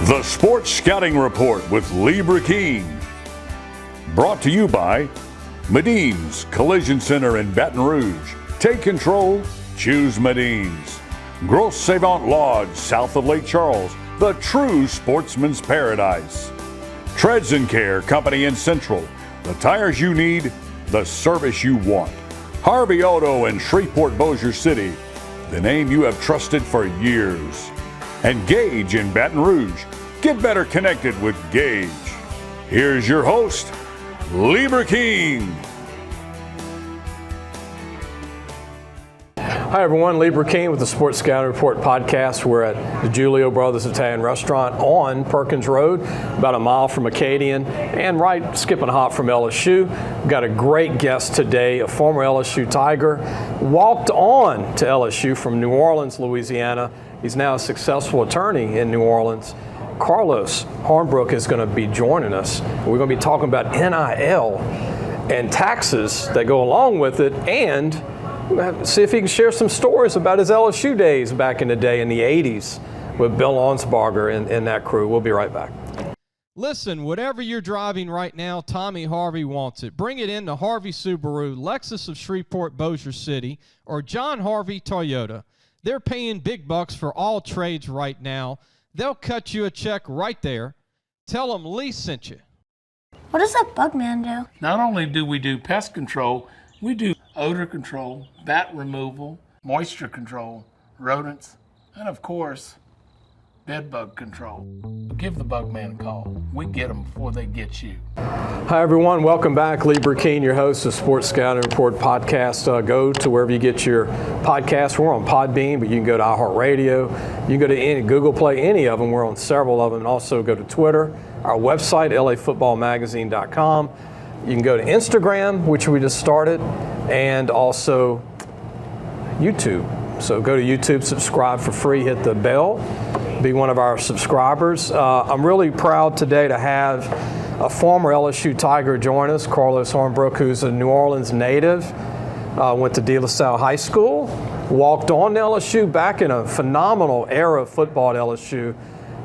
The Sports Scouting Report with Libra King. Brought to you by Medine's Collision Center in Baton Rouge. Take control, choose Medine's. Grosse Savant Lodge, south of Lake Charles, the true sportsman's paradise. Treads and Care Company in Central, the tires you need, the service you want. Harvey Auto in Shreveport, Bossier City, the name you have trusted for years. And Gage in Baton Rouge. Get better connected with Gage. Here's your host, Libra King. Hi everyone, Libra King with the Sports Scouting Report podcast. We're at the Giulio Brothers Italian Restaurant on Perkins Road, about a mile from Acadian, and right skipping a hop from LSU. We've got a great guest today, a former LSU Tiger, walked on to LSU from New Orleans, Louisiana. He's now a successful attorney in New Orleans. Carlos Hornbrook is going to be joining us. We're going to be talking about NIL and taxes that go along with it, and see if he can share some stories about his LSU days back in the day in the 80s with Bill Onsbarger and that crew. We'll be right back. Listen, whatever you're driving right now, Tommy Harvey wants it. Bring it in to Harvey Subaru, Lexus of Shreveport, Bossier City, or John Harvey Toyota. They're paying big bucks for all trades right now. They'll cut you a check right there. Tell them Lee sent you. What does that bug man do? Not only do we do pest control, we do odor control, bat removal, moisture control, rodents, and of course, bed bug control. Give the bug man a call. We get them before they get you. Hi everyone, welcome back. Libra King, your host of Sports Scouting Report podcast. Go to wherever you get your podcasts. We're on Podbean, but you can go to iHeartRadio. You can go to any Google Play, any of them. We're on several of them. And also go to Twitter, our website, lafootballmagazine.com. You can go to Instagram, which we just started, and also YouTube. So go to YouTube, subscribe for free, hit the bell, be one of our subscribers. I'm really proud today to have a former LSU Tiger join us, Carlos Hornbrook, who's a New Orleans native, went to De La Salle High School, walked on to LSU back in a phenomenal era of football at LSU.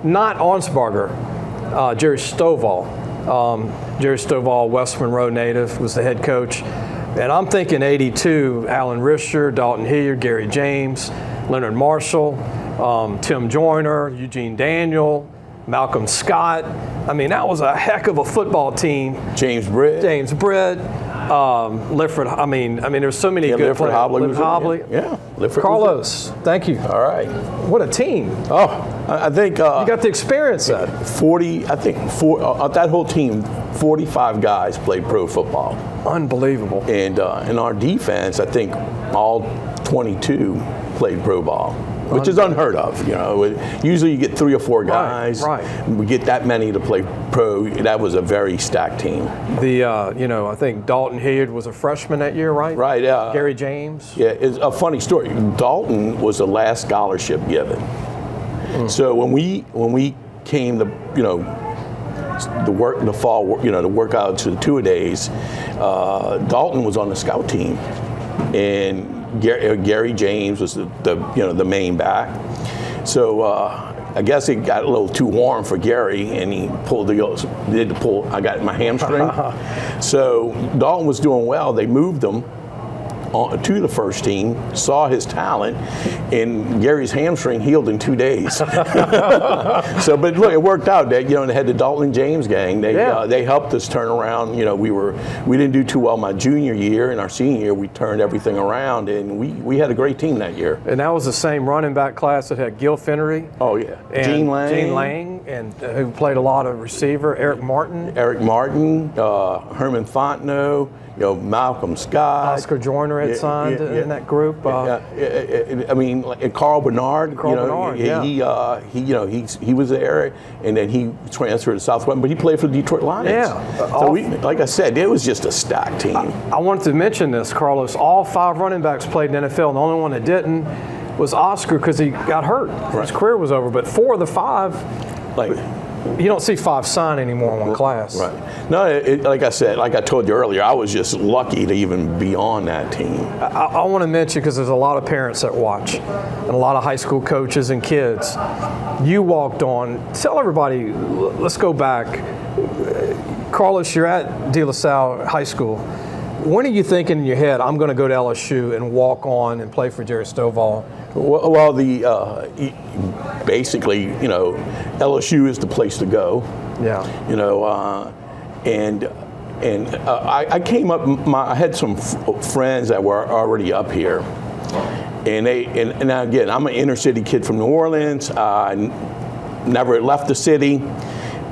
Not Onsbarger, Jerry Stovall. Jerry Stovall, West Monroe native, was the head coach. And I'm thinking 82, Alan Risher, Dalton Hilliard, Gary James, Leonard Marshall, Tim Joyner, Eugene Daniel, Malcolm Scott. I mean, that was a heck of a football team. James Britt, Lifford. I mean, there's so many good Lifford players. Hobley. Yeah. Lifford. Carlos, thank you. All right. What a team. Oh, I think you got to experience that. That whole team, 45 guys played pro football. Unbelievable. And in our defense, I think all 22 played pro ball, which is unheard of. You know, usually you get 3 or 4 guys. Right. We get that many to play pro. That was a very stacked team. I think Dalton Hilliard was a freshman that year, right? Right. Gary James. Yeah, it's a funny story. Dalton was the last scholarship given. So when we came to to work out to the 2-a-days, Dalton was on the scout team, and Gary James was the main back. So I guess it got a little too warm for Gary, and he I got my hamstring. So Dalton was doing well. They moved him to the first team, saw his talent, and Gary's hamstring healed in 2 days. But look, it worked out. They had the Dalton James gang. They helped us turn around. We didn't do too well my junior year, and our senior year we turned everything around, and we had a great team that year. And that was the same running back class that had Gil Finnery. Oh yeah, and Gene Lang, and who played a lot of receiver. Eric Martin, Herman Fontenot. Malcolm Scott, Oscar Joyner had signed in that group. Carl Bernard. He was there, and then he transferred to Southwest, but he played for the Detroit Lions. Yeah. So like I said, it was just a stacked team. I wanted to mention this, Carlos. All 5 running backs played in the NFL, and the only one that didn't was Oscar because he got hurt. His career was over. But 4 of the 5 You don't see 5 anymore in one class. Right. No, like I said, like I told you earlier, I was just lucky to even be on that team. I want to mention, because there's a lot of parents that watch and a lot of high school coaches and kids. You walked on. Tell everybody, let's go back. Carlos, you're at De La Salle High School. When are you thinking in your head, I'm going to go to LSU and walk on and play for Jerry Stovall? Well, basically, LSU is the place to go. Yeah. I came up. I had some friends that were already up here, and again, I'm an inner city kid from New Orleans. I never left the city.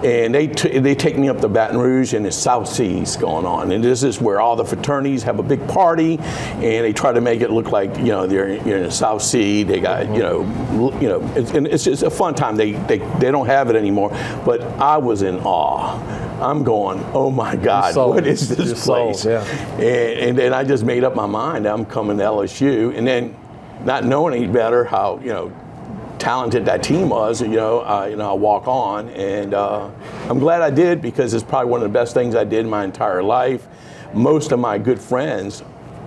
And they take me up to Baton Rouge, and it's South Seas going on, and this is where all the fraternities have a big party, and they try to make it look like you're in the South Sea. They got it's just a fun time. They don't have it anymore, but I was in awe. I'm going, oh my God, what is this place? Yeah. And then I just made up my mind. I'm coming to LSU, and then not knowing any better how talented that team was, I walk on, and I'm glad I did, because it's probably one of the best things I did in my entire life. Most of my good friends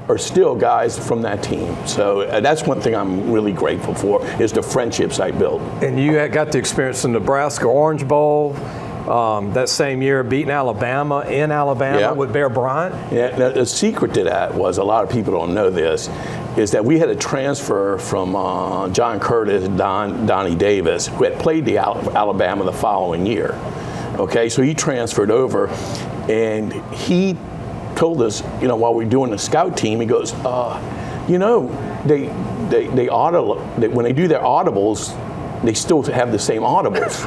are still guys from that team, so that's one thing I'm really grateful for, is the friendships I built. And you got the experience in Nebraska Orange Bowl. That same year, beating Alabama in Alabama with Bear Bryant. Yeah, now, the secret to that was, a lot of people don't know this, is that we had a transfer from John Curtis, Donnie Davis, who had played the Alabama the following year. Okay, so he transferred over, and he told us, while we were doing the scout team, he goes, when they do their audibles, they still have the same audibles.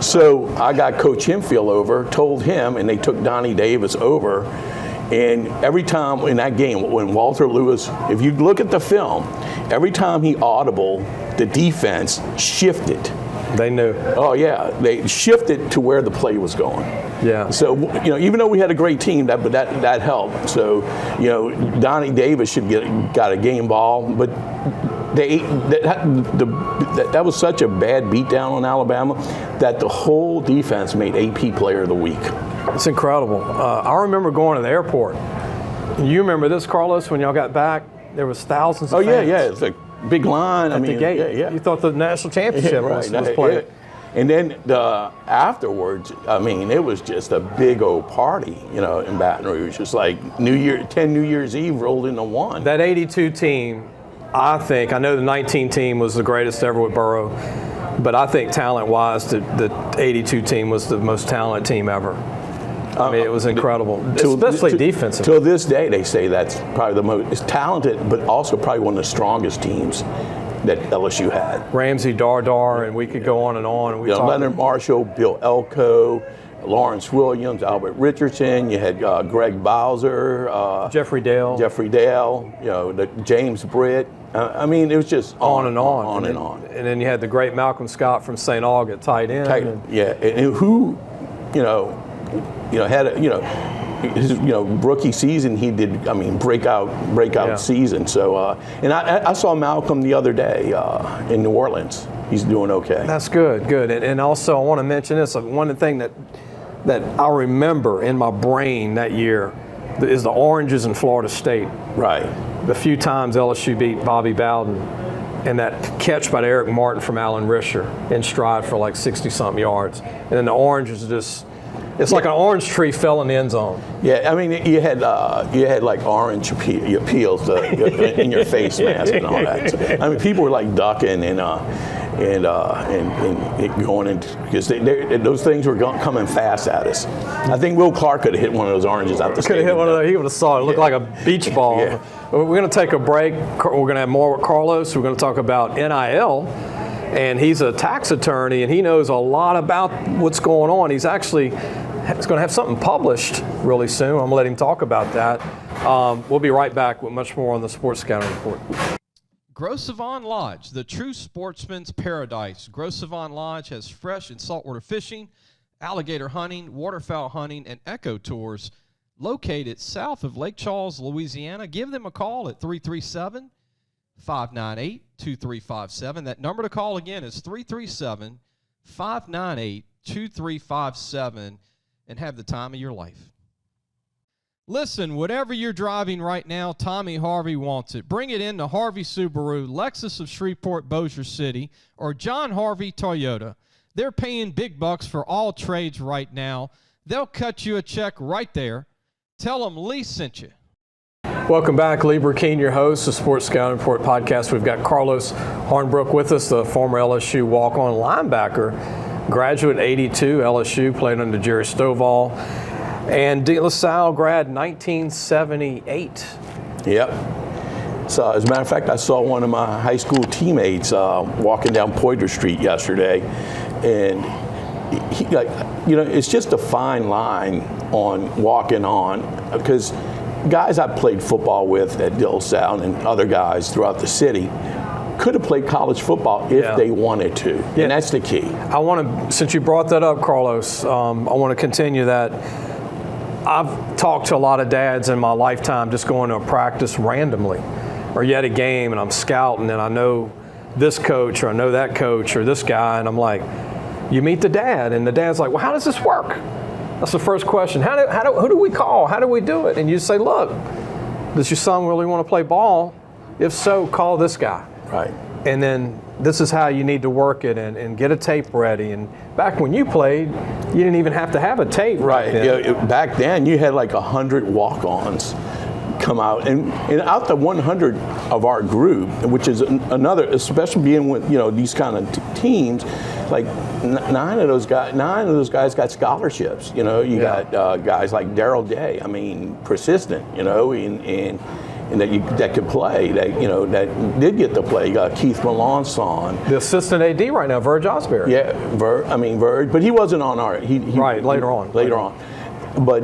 So I got Coach Hempfield over, told him, and they took Donnie Davis over. And every time in that game, when Walter Lewis, if you look at the film, every time he audible, the defense shifted. They knew. Oh yeah, they shifted to where the play was going. Yeah. So even though we had a great team, that helped. So Donnie Davis got a game ball, but that was such a bad beatdown on Alabama that the whole defense made AP Player of the Week. It's incredible. I remember going to the airport. You remember this, Carlos, when y'all got back? There was thousands of fans. Yeah. It's a big line. At the gate. Yeah. You thought the national championship was playing. And then afterwards, it was just a big old party, in Baton Rouge. It's like 10 New Year's Eve rolled into one. That 82 team, I know the 19 team was the greatest ever with Burrow, but I think talent-wise, the 82 team was the most talented team ever. It was incredible, especially defensive. Till this day, they say that's probably the most talented, but also probably one of the strongest teams that LSU had. Ramsey Dardar, and we could go on and on. Leonard Marshall, Bill Elko, Lawrence Williams, Albert Richardson. You had Greg Bowser, Jeffrey Dale, James Britt. It was just on and on. On and on. And then you had the great Malcolm Scott from St. Aug at tight end. And who, had his rookie season, he did breakout season. So and I saw Malcolm the other day in New Orleans. He's doing okay. That's good. And also I want to mention this. One of the things that I remember in my brain that year is the Oranges in Florida State. Right. The few times LSU beat Bobby Bowden, and that catch by Eric Martin from Alan Risher in stride for like 60-something yards. And then the Oranges just, it's like an orange tree fell in the end zone. Yeah, you had like orange peels in your face mask and all that. So, people were like ducking and going into, because those things were coming fast at us. I think Will Clark could have hit one of those oranges out the stadium. Could have hit one of those. He would have saw it. It looked like a beach ball. Yeah. We're going to take a break. We're going to have more with Carlos. We're going to talk about NIL. And he's a tax attorney, and he knows a lot about what's going on. He's going to have something published really soon. I'm going to let him talk about that. We'll be right back with much more on the Sports Scouting Report. Gros Savon Lodge, the true sportsman's paradise. Gros Savon Lodge has fresh and saltwater fishing, alligator hunting, waterfowl hunting, and eco tours located south of Lake Charles, Louisiana. Give them a call at 337-598-2357. That number to call again is 337-598-2357. 598-2357 and have the time of your life. Listen, whatever you're driving right now, Tommy Harvey wants it. Bring it in to Harvey Subaru, Lexus of Shreveport, Bossier City, or John Harvey Toyota. They're paying big bucks for all trades right now. They'll cut you a check right there. Tell them Lee sent you. Welcome back. Lee Burkeen, your host, the Sports Scouting Report podcast. We've got Carlos Hornbrook with us, the former LSU walk-on linebacker, graduate 82, LSU, played under Jerry Stovall, and De La Salle grad 1978. Yep. So as a matter of fact, I saw one of my high school teammates walking down Poydras Street yesterday, and he, it's just a fine line on walking on, because guys I played football with at De La Salle and other guys throughout the city could have played college football if they wanted to, and that's the key. I want to, since you brought that up, Carlos, I want to continue that. I've talked to a lot of dads in my lifetime just going to a practice randomly, or you at a game and I'm scouting and I know this coach or I know that coach or this guy, and I'm like, you meet the dad and the dad's like, well, how does this work? That's the first question. Who do we call? How do we do it? And you say, look, does your son really want to play ball? If so, call this guy. Right. And then this is how you need to work it, and get a tape ready. And back when you played, you didn't even have to have a tape. Right. Back then, you had like 100 walk-ons come out, and out the 100 of our group, which is another, especially being with these kind of teams, like nine of those guys got scholarships. You got guys like Darryl Day. I mean, persistent. And that could play, that did get to play. You got Keith Melanson. The assistant AD right now, Verge Osbury. Yeah, Verge, but he wasn't on our. Later on. But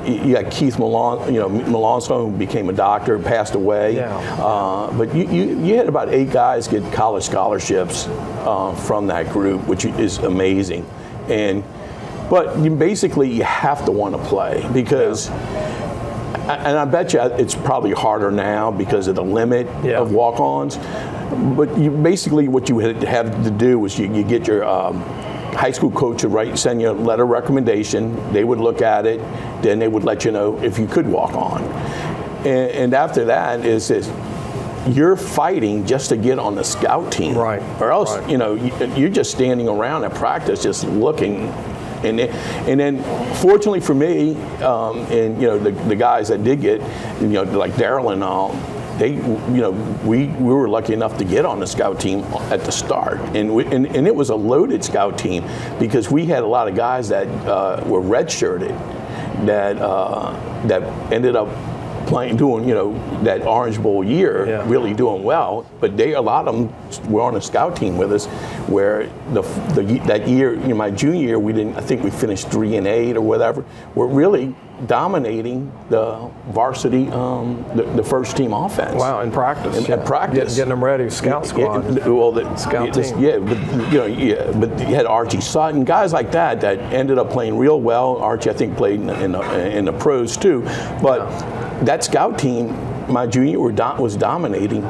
you got Keith Melanson, who became a doctor, passed away. Yeah. But you had about 8 guys get college scholarships from that group, which is amazing. But you have to want to play, because. And I bet you it's probably harder now because of the limit of walk-ons. But what you would have to do was you get your high school coach to send you a letter of recommendation. They would look at it. Then they would let you know if you could walk on. And after that you're fighting just to get on the scout team. Right. Or else, you're just standing around at practice just looking. And then, fortunately for me, the guys that did get, like Darryl and all, we were lucky enough to get on the scout team at the start, and it was a loaded scout team, because we had a lot of guys that were redshirted, that ended up doing that Orange Bowl year, really doing well. But a lot of them were on a scout team with us, where that year, my junior year, I think we finished 3-8 or whatever. We're really dominating the varsity, the first team offense. Wow, in practice. In practice. Getting them ready, scout squad. Scout team. Yeah, but you had Archie Sutton, guys like that ended up playing real well. Archie, I think, played in the pros too. But that scout team, my junior year, was dominating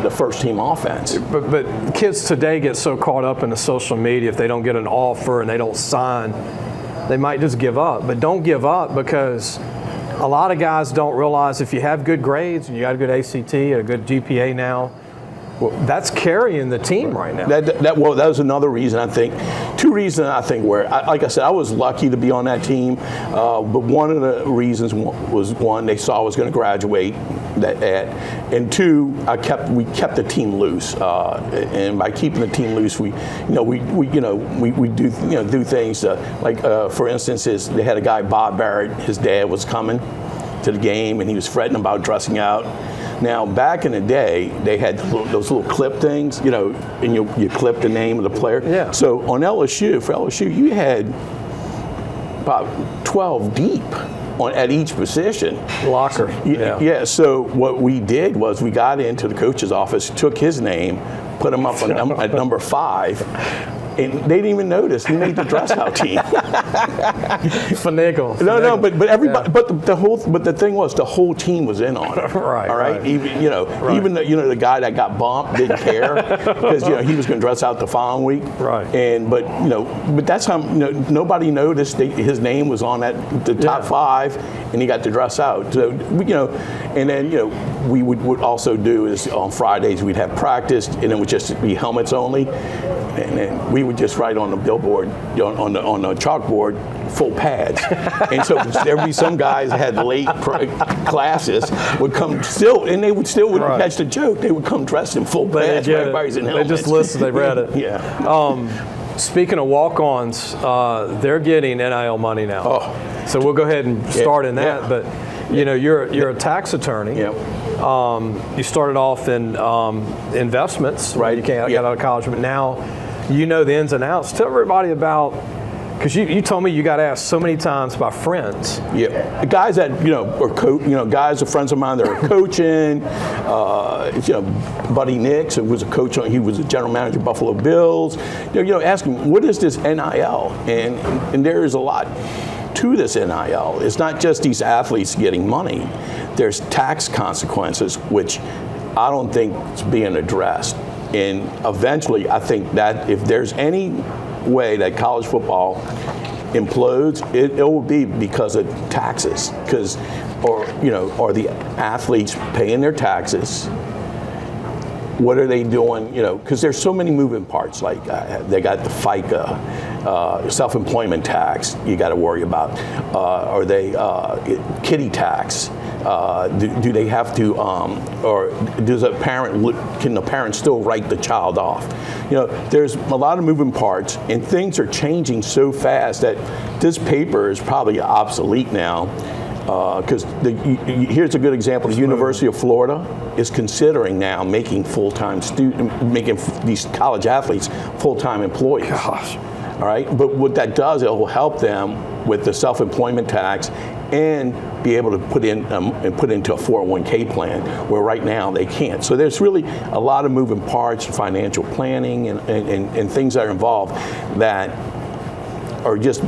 the first team offense. But kids today get so caught up in the social media, if they don't get an offer and they don't sign, they might just give up. But don't give up, because a lot of guys don't realize if you have good grades and you got a good ACT, a good GPA now, well, that's carrying the team right now. That was another reason, I think. 2 reasons, I think, where, like I said, I was lucky to be on that team. But one of the reasons was, one, they saw I was going to graduate, and 2, we kept the team loose. And by keeping the team loose, we do things like, for instance, they had a guy, Bob Barrett. His dad was coming to the game, and he was fretting about dressing out. Now, back in the day, they had those little clip things, and you clip the name of the player. Yeah. So for LSU, you had about 12 deep at each position. Locker. Yeah. So what we did was we got into the coach's office, took his name, put him up at number 5. And they didn't even notice he made the dress out team. Finagle. No, but everybody, but the thing was the whole team was in on it. Right. All right. Even even the guy that got bumped didn't care because he was going to dress out the following week. Right. But that's how nobody noticed his name was on the top 5, and he got to dress out. So and then we would also do is on Fridays we'd have practice, and it would just be helmets only, and then we would just write on the billboard on the chalkboard full pads. And so there would be some guys that had late classes would come still, and they wouldn't catch the joke. They would come dressed in full pads. Everybody's in helmets. They just listened. They read it. Yeah. Speaking of walk-ons, they're getting NIL money now. Oh. So we'll go ahead and start in that. Yeah. But you're a tax attorney. Yeah. You started off in investments, right? You got out of college, but now you know the ins and outs. Tell everybody about, because you told me you got asked so many times by friends. Yeah, the guys that guys are friends of mine that are coaching. Buddy Nix, who was a coach, he was a general manager of Buffalo Bills. Asking what is this NIL, and there is a lot to this NIL. It's not just these athletes getting money. There's tax consequences, which I don't think is being addressed. And eventually, I think that if there's any way that college football implodes, it will be because of taxes. Are the athletes paying their taxes? What are they doing? Because there's so many moving parts. Like they got the FICA, self-employment tax. You got to worry about. Are they kiddie tax? Do they have to, or can the parent still write the child off? There's a lot of moving parts, and things are changing so fast that this paper is probably obsolete now. Because here's a good example: the University of Florida is considering now making these college athletes full-time employees. Gosh. All right, but what that does, it will help them with the self-employment tax and be able to put into a 401k plan, where right now they can't. So there's really a lot of moving parts, financial planning, and things that are involved that are just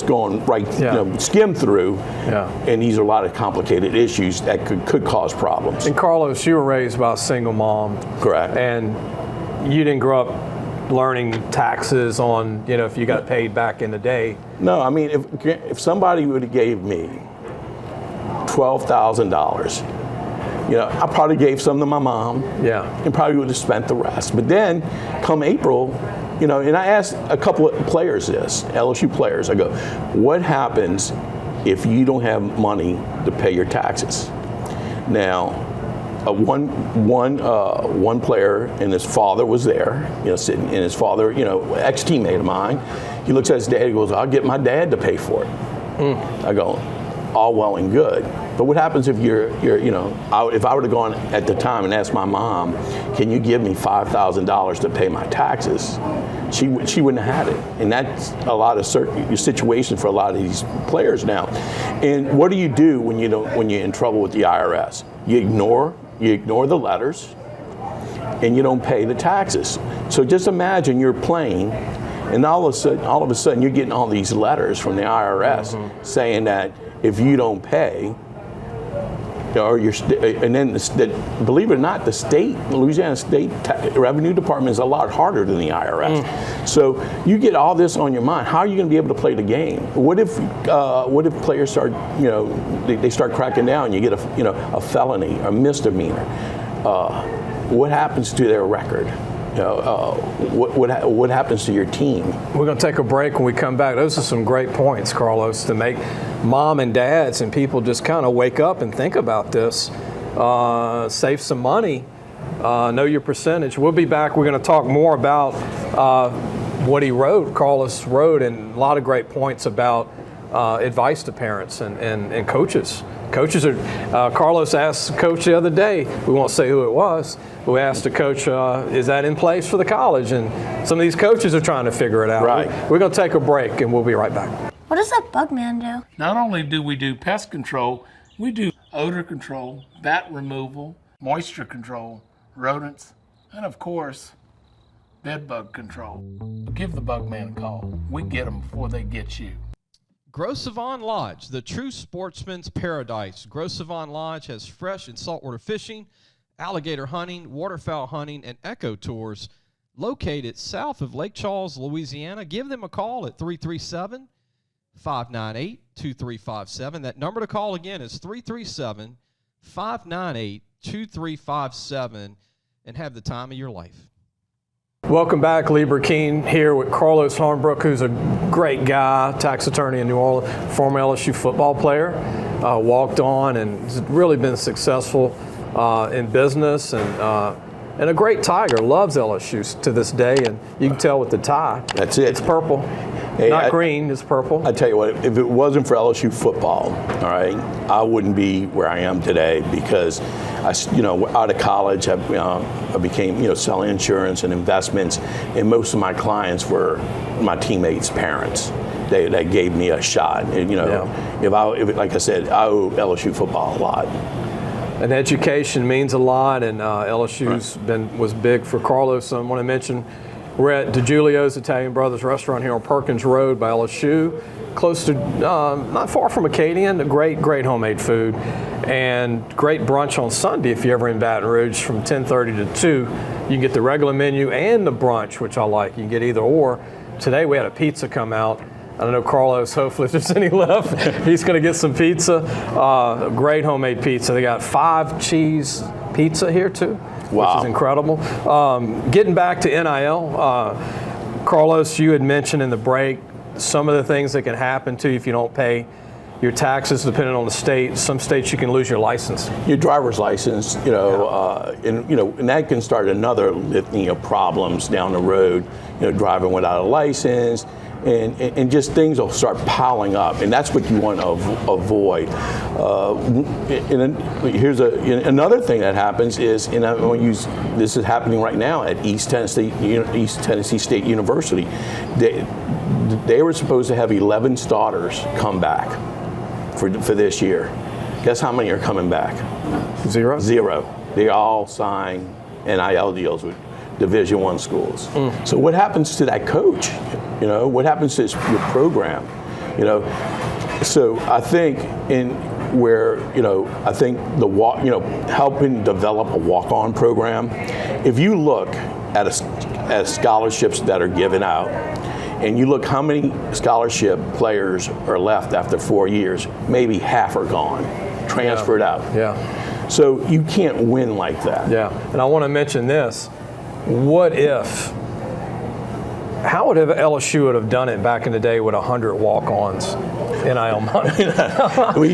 going right, skim through. Yeah. And these are a lot of complicated issues that could cause problems. And Carlos, you were raised by a single mom. Correct. And you didn't grow up learning taxes on, if you got paid back in the day. No, I mean, if somebody would have gave me $12,000, I probably gave some to my mom. Yeah. And probably would have spent the rest. But then, come April, and I asked a couple of players this, LSU players, I go, what happens if you don't have money to pay your taxes? Now, one player and his father was there, sitting, and his father, ex-teammate of mine, he looks at his dad and goes, I'll get my dad to pay for it. I go, all well and good. But what happens if if I would have gone at the time and asked my mom, can you give me $5,000 to pay my taxes? She wouldn't have had it. And that's a lot of situation for a lot of these players now. And what do you do when you're in trouble with the IRS? You ignore the letters, and you don't pay the taxes. So just imagine you're playing, and all of a sudden you're getting all these letters from the IRS saying that if you don't pay, and then believe it or not, the Louisiana State Revenue Department is a lot harder than the IRS. So you get all this on your mind. How are you going to be able to play the game? What if players start, they start cracking down? And you get a felony, a misdemeanor. What happens to their record? What happens to your team? We're going to take a break. When we come back, those are some great points, Carlos, to make mom and dads and people just kind of wake up and think about this. Save some money. Know your percentage. We'll be back. We're going to talk more about what he wrote, Carlos wrote, and a lot of great points about advice to parents and coaches. Coaches are, Carlos asked the coach the other day, we won't say who it was, but we asked the coach, is that in place for the college? And some of these coaches are trying to figure it out. Right. We're going to take a break, and we'll be right back. What does that bug man do? Not only do we do pest control, we do odor control, bat removal, moisture control, rodents, and of course, bed bug control. Give the bug man a call. We get them before they get you. Gros Savon Lodge, the true sportsman's paradise. Gros Savon Lodge has fresh and saltwater fishing, alligator hunting, waterfowl hunting, and eco tours located south of Lake Charles, Louisiana. Give them a call at 337-598-2357. That number to call again is 337-598-2357, and have the time of your life. Welcome back. Lee Burkeen here with Carlos Hornbrook, who's a great guy, tax attorney in New Orleans, former LSU football player, walked on and has really been successful in business, and a great Tiger. Loves LSU to this day, and you can tell with the tie. That's it. It's purple. Hey, Not green, it's purple. I tell you what, if it wasn't for LSU football, all right, I wouldn't be where I am today, because out of college, I became, selling insurance and investments, and most of my clients were my teammates' parents. They gave me a shot. And, like I said, I owe LSU football a lot. And education means a lot, and LSU's was big for Carlos. I want to mention we're at DiGiulio's Italian Brothers Restaurant here on Perkins Road by LSU, close to, not far from Acadian. Great homemade food, and great brunch on Sunday if you're ever in Baton Rouge from 10:30 to 2. You can get the regular menu and the brunch, which I like. You can get either or. Today we had a pizza come out. I don't know, Carlos, hopefully if there's any left, he's going to get some pizza. Great homemade pizza. They got 5-cheese pizza here too, wow, which is incredible. Getting back to NIL, Carlos, you had mentioned in the break some of the things that can happen to you if you don't pay your taxes, depending on the state. Some states you can lose your license. Your driver's license, and that can start another litany of problems down the road, driving without a license. And just things will start piling up, and that's what you want to avoid. Here's another thing that happens is, this is happening right now at East Tennessee State University. They were supposed to have 11 starters come back for this year. Guess how many are coming back? Zero. They all signed NIL deals with Division I schools. So what happens to that coach? What happens to your program? So I think helping develop a walk-on program. If you look at scholarships that are given out, and you look how many scholarship players are left after 4 years, maybe half are gone, transferred out. Yeah. So you can't win like that. Yeah, and I want to mention this. How would LSU have done it back in the day with 100 walk-ons, NIL money?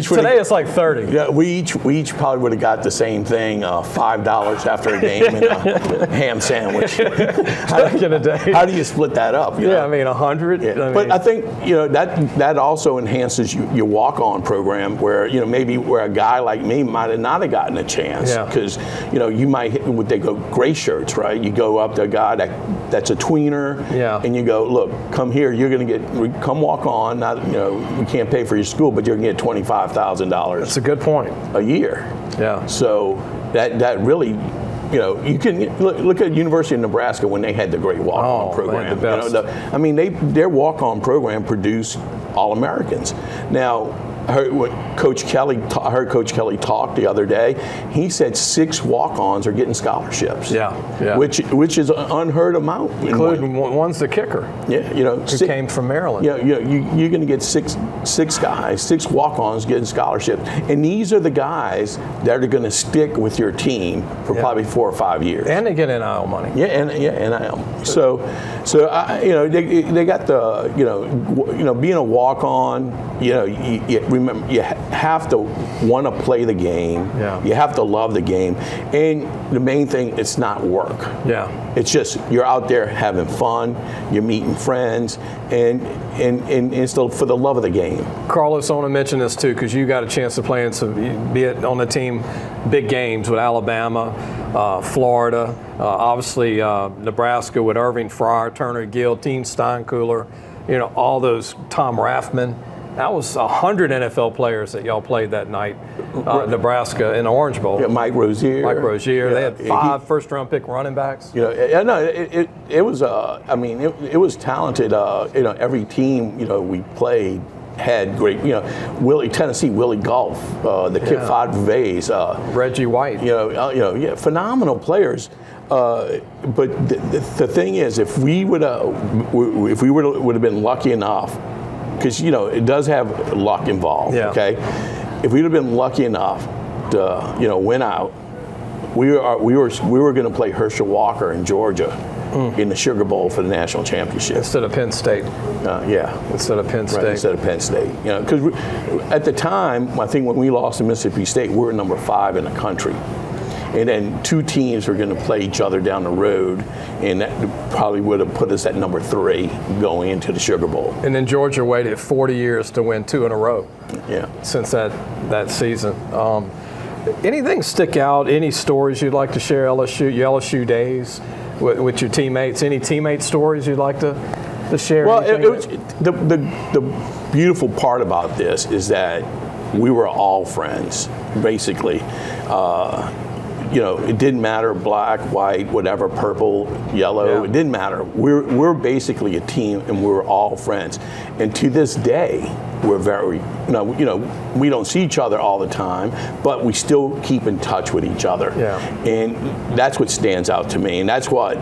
Today it's like 30. Yeah, we each probably would have got the same thing, $5 after a game and a ham sandwich. How do you split that up? I mean 100. Yeah. But I think that also enhances your walk-on program, where maybe where a guy like me might have not have gotten a chance, because you might hit what they go gray shirts, right? You go up to a guy that's a tweener. Yeah. And you go, look, come here. You're going to come walk on. Not, we can't pay for your school, but you're going to get $25,000. That's a good point. A year. Yeah. So that really, you can look at University of Nebraska when they had the great walk-on program. Man, the best. Their walk-on program produced All-Americans. Now, I heard Coach Kelly talk the other day. He said 6 walk-ons are getting scholarships. Yeah. Which is an unheard amount. Including one's the kicker. Yeah, who came from Maryland. You're going to get six guys, 6 walk-ons getting scholarships, and these are the guys that are going to stick with your team for probably 4 or 5 years. And they get NIL money. NIL. So they got the being a walk-on. Remember, you have to want to play the game. Yeah. You have to love the game, and the main thing, it's not work. Yeah. It's just you're out there having fun. You're meeting friends, and it's for the love of the game. Carlos, I want to mention this too, because you got a chance to play in some, be it on the team, big games with Alabama, Florida, obviously Nebraska with Irving Fryer, Turner Gill, Team Steinkuhler, all those, Tom Raffman. That was 100 NFL players that y'all played that night, Nebraska in the Orange Bowl. Yeah, Mike Rozier. Yeah, they had 5 first-round pick running backs. You know, it was. I mean, it was talented. You know, every team we played had great. You know, Tennessee Willie Golf, the kid Fod Vase, Reggie White. Phenomenal players. But the thing is, if we would have been lucky enough, because it does have luck involved. Yeah. Okay, if we'd have been lucky enough to win out, we were going to play Herschel Walker in Georgia in the Sugar Bowl for the national championship Instead of Penn State. Instead of Penn State. Right, instead of Penn State. Because at the time, I think when we lost to Mississippi State, we were number 5 in the country. And then 2 teams were going to play each other down the road, and that probably would have put us at number 3 going into the Sugar Bowl. And then Georgia waited 40 years to win 2 in a row. Yeah. Since that season. Anything stick out? Any stories you'd like to share? Your LSU days with your teammates? Any teammate stories you'd like to share? Well, the beautiful part about this is that we were all friends, basically. It didn't matter, black, white, whatever, purple, yellow, It didn't matter. We're basically a team, and we're all friends. And to this day, we're very, we don't see each other all the time, but we still keep in touch with each other. Yeah. And that's what stands out to me. And that's what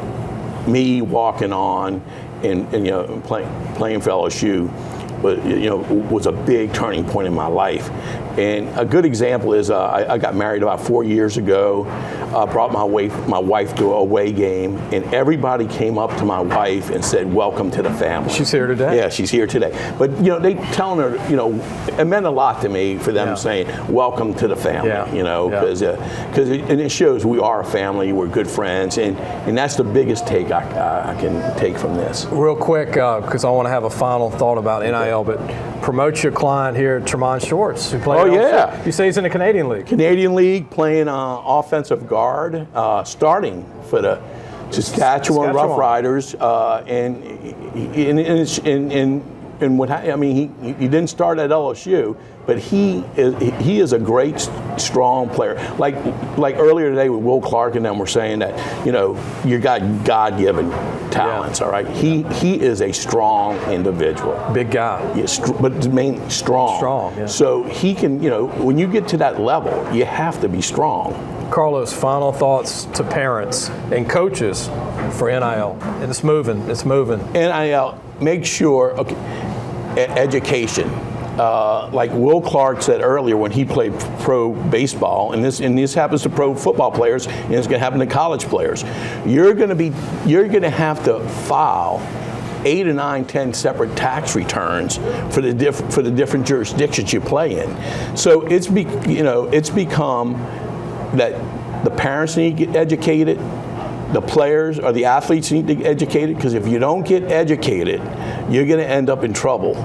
me walking on and playing for LSU was a big turning point in my life. And a good example is I got married about 4 years ago. Brought my wife to a away game, and everybody came up to my wife and said, "Welcome to the family." She's here today. Yeah, she's here today. But they telling her, it meant a lot to me for them saying, "Welcome to the family." Because it shows we are a family, we're good friends, and that's the biggest take I can take from this. Real quick, because I want to have a final thought about NIL, but promote your client here, Tremont Shorts, who played. Oh yeah. You say he's in the Canadian League. Canadian League, playing offensive guard, starting for the Saskatchewan Roughriders, and what I mean, he didn't start at LSU, but he is a great, strong player. Like earlier today with Will Clark and them were saying that you got God-given talents. All right, he is a strong individual. Big guy. Yes, but mainly strong. Strong. Yeah. So he can, when you get to that level, you have to be strong. Carlos, final thoughts to parents and coaches for NIL. And it's moving. NIL, make sure, education. Like Will Clark said earlier when he played pro baseball, and this happens to pro football players, and it's going to happen to college players. You're going to have to file 8 or 9, 10 separate tax returns for the different jurisdictions you play in. So it's become that the parents need to get educated, the players or the athletes need to get educated, because if you don't get educated, you're going to end up in trouble.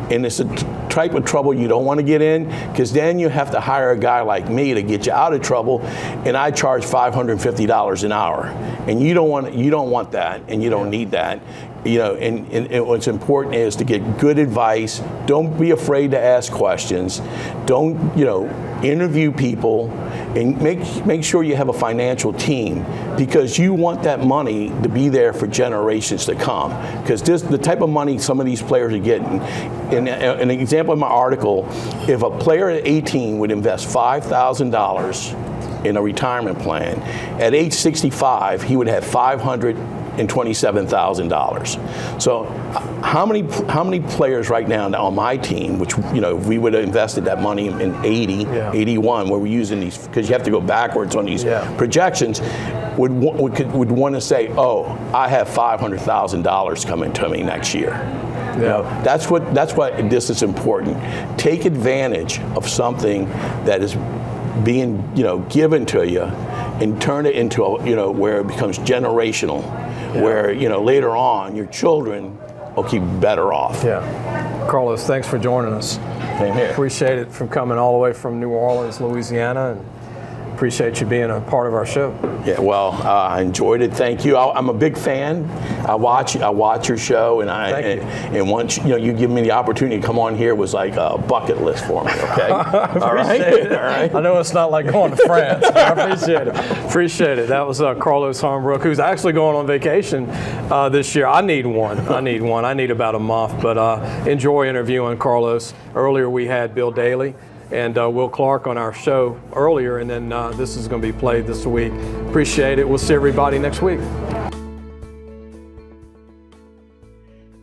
And it's a type of trouble you don't want to get in, because then you have to hire a guy like me to get you out of trouble, and I charge $550 an hour. And you don't want that, and you don't need that. And what's important is to get good advice. Don't be afraid to ask questions. Don't, interview people, and make sure you have a financial team, because you want that money to be there for generations to come. Because the type of money some of these players are getting, and an example in my article, if a player at 18 would invest $5,000 in a retirement plan, at age 65, he would have $527,000. So how many players right now on my team, which if we would have invested that money in 81, where we're using these, because you have to go backwards on these projections, would want to say, oh, I have $500,000 coming to me next year. That's why this is important. Take advantage of something that is being given to you, and turn it into where it becomes generational, where later on your children will keep better off. Carlos, thanks for joining us. Same here. Appreciate it, from coming all the way from New Orleans, Louisiana, and appreciate you being a part of our show. Yeah, well, I enjoyed it. Thank you. I'm a big fan. I watch your show, and once you give me the opportunity to come on here, was like a bucket list for me. Okay, all right. I know it's not like going to France. I appreciate it. Appreciate it. That was Carlos Hornbrook, who's actually going on vacation this year. I need one. I need about a month, but enjoy interviewing Carlos. Earlier we had Bill Daly and Will Clark on our show earlier, and then this is going to be played this week. Appreciate it. We'll see everybody next week.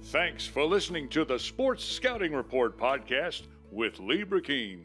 Thanks for listening to the Sports Scouting Report podcast with Lee Burkeen.